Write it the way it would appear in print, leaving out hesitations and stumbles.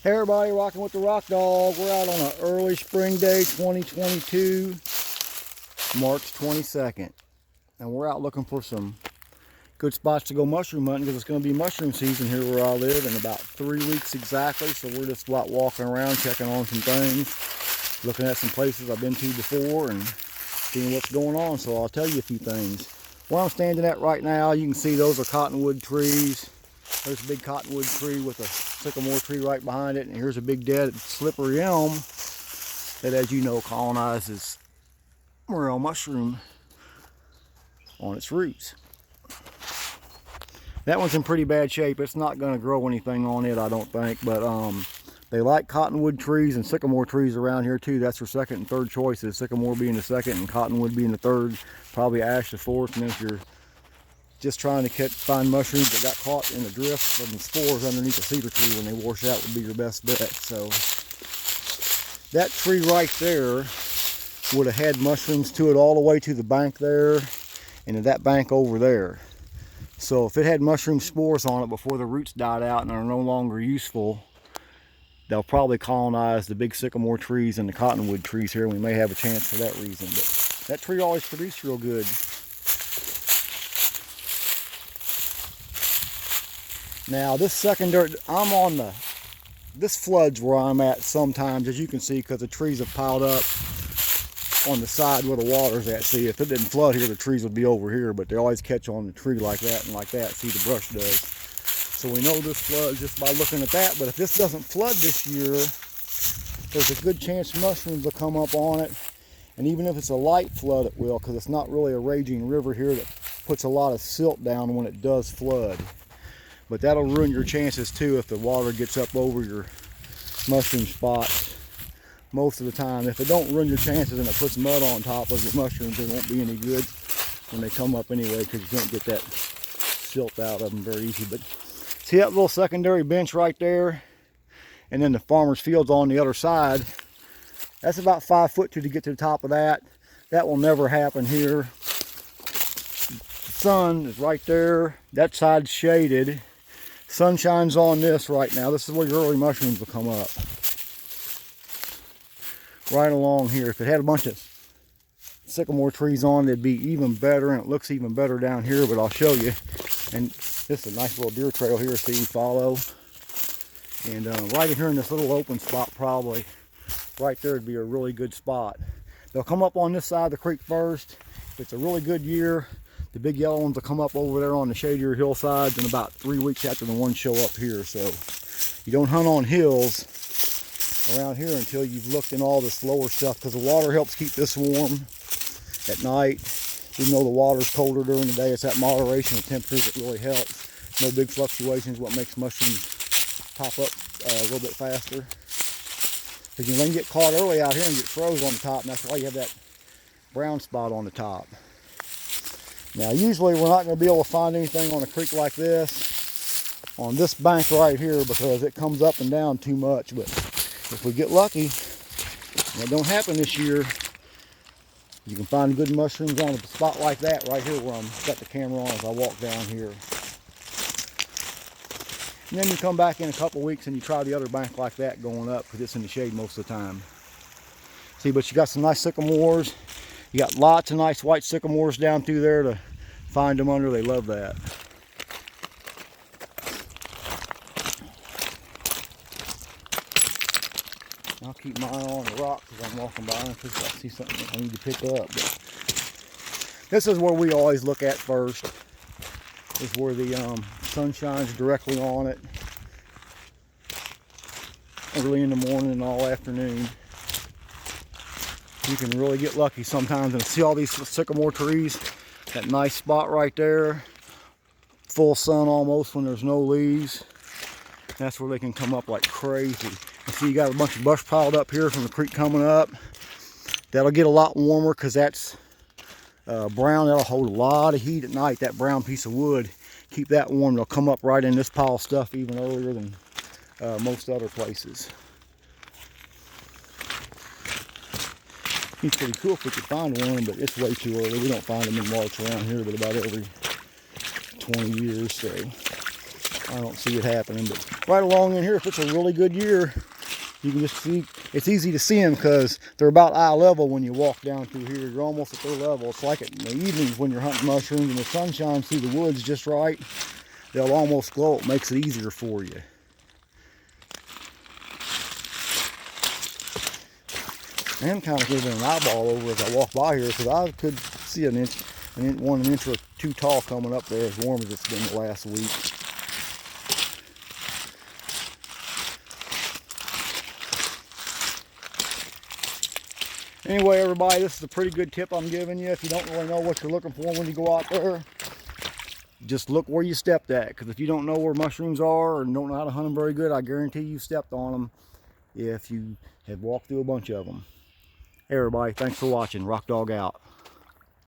Hey everybody, rocking with the Rockdog. We're out on an early spring day, 2022, March 22nd. And we're out looking for some good spots to go mushroom hunting because it's going to be mushroom season here where I live in about 3 weeks exactly. So we're just out walking around, checking on some things, looking at some places I've been to before and seeing what's going on. So I'll tell you a few things. Where I'm standing at right now, you can see those are cottonwood trees. There's a big cottonwood tree with a sycamore tree right behind it, and here's a big dead slippery elm that, as you know, colonizes morel mushroom on its roots. That one's in pretty bad shape. It's not going to grow anything on it, I don't think, but they like cottonwood trees and sycamore trees around here too. That's their second and third choices, sycamore being the second and cottonwood being the third, probably ash the fourth. And if you're just trying to find mushrooms that got caught in the drift from the spores underneath the cedar tree when they wash out would be your best bet. So that tree right there would have had mushrooms to it all the way to the bank there and to that bank over there. So if it had mushroom spores on it before the roots died out and are no longer useful, they'll probably colonize the big sycamore trees and the cottonwood trees here, and we may have a chance for that reason. But that tree always produced real good. Now this secondary, this floods where I'm at sometimes, as you can see, because the trees have piled up on the side where the water's at. See, if it didn't flood here, the trees would be over here, but they always catch on the tree like that and like that. See, the brush does. So we know this floods just by looking at that, but if this doesn't flood this year, there's a good chance mushrooms will come up on it. And even if it's a light flood, it will, because it's not really a raging river here that puts a lot of silt down when it does flood. But that'll ruin your chances too if the water gets up over your mushroom spots most of the time. If it don't ruin your chances and it puts mud on top of your mushrooms, it won't be any good when they come up anyway, because you can't get that silt out of them very easy. But see that little secondary bench right there? And then the farmer's field's on the other side. That's about 5 foot to get to the top of that. That will never happen here. The sun is right there. That side's shaded. Sun shines on this right now. This is where your early mushrooms will come up. Right along here. If it had a bunch of sycamore trees on, it'd be even better, and it looks even better down here, but I'll show you. And this is a nice little deer trail here, see, we follow. And right here in this little open spot, probably right there would be a really good spot. They'll come up on this side of the creek first. If it's a really good year, the big yellow ones will come up over there on the shadier hillsides in about 3 weeks after the ones show up here. So you don't hunt on hills around here until you've looked in all this lower stuff, because the water helps keep this warm at night. Even though the water's colder during the day, it's that moderation of temperatures that really helps. No big fluctuations, what makes mushrooms pop up a little bit faster. Because they can get caught early out here and get froze on the top, and that's why you have that brown spot on the top. Now usually we're not going to be able to find anything on a creek like this on this bank right here, because it comes up and down too much. But if we get lucky, and it don't happen this year, you can find good mushrooms on a spot like that right here where I'm got the camera on as I walk down here. And then you come back in a couple weeks and you try the other bank like that going up, because it's in the shade most of the time. See, but you got some nice sycamores. You got lots of nice white sycamores down through there to find them under. They love that. I'll keep my eye on the rock because I'm walking by in case I see something I need to pick up. But this is where we always look at first. Is where the sun shines directly on it early in the morning and all afternoon. You can really get lucky sometimes and see all these sycamore trees. That nice spot right there, full sun almost when there's no leaves. That's where they can come up like crazy. And see, you got a bunch of brush piled up here from the creek coming up. That'll get a lot warmer because that's brown. That'll hold a lot of heat at night. That brown piece of wood, keep that warm. They'll come up right in this pile of stuff even earlier than most other places. It's pretty cool if we could find one, but it's way too early. We don't find them in March around here, but about every 20 years. So I don't see it happening. But right along in here, if it's a really good year, you can just see, it's easy to see them because they're about eye level when you walk down through here. You're almost at their level. It's like in the evenings when you're hunting mushrooms and the sun shines through the woods just right. They'll almost glow. It makes it easier for you. I am kind of giving an eyeball over as I walk by here because I could see an inch or two tall coming up there as warm as it's been the last week. Anyway, everybody, this is a pretty good tip I'm giving you. If you don't really know what you're looking for when you go out there, just look where you stepped at. Because if you don't know where mushrooms are or don't know how to hunt them very good, I guarantee you stepped on them if you have walked through a bunch of them. Hey everybody, thanks for watching. Rockdog out.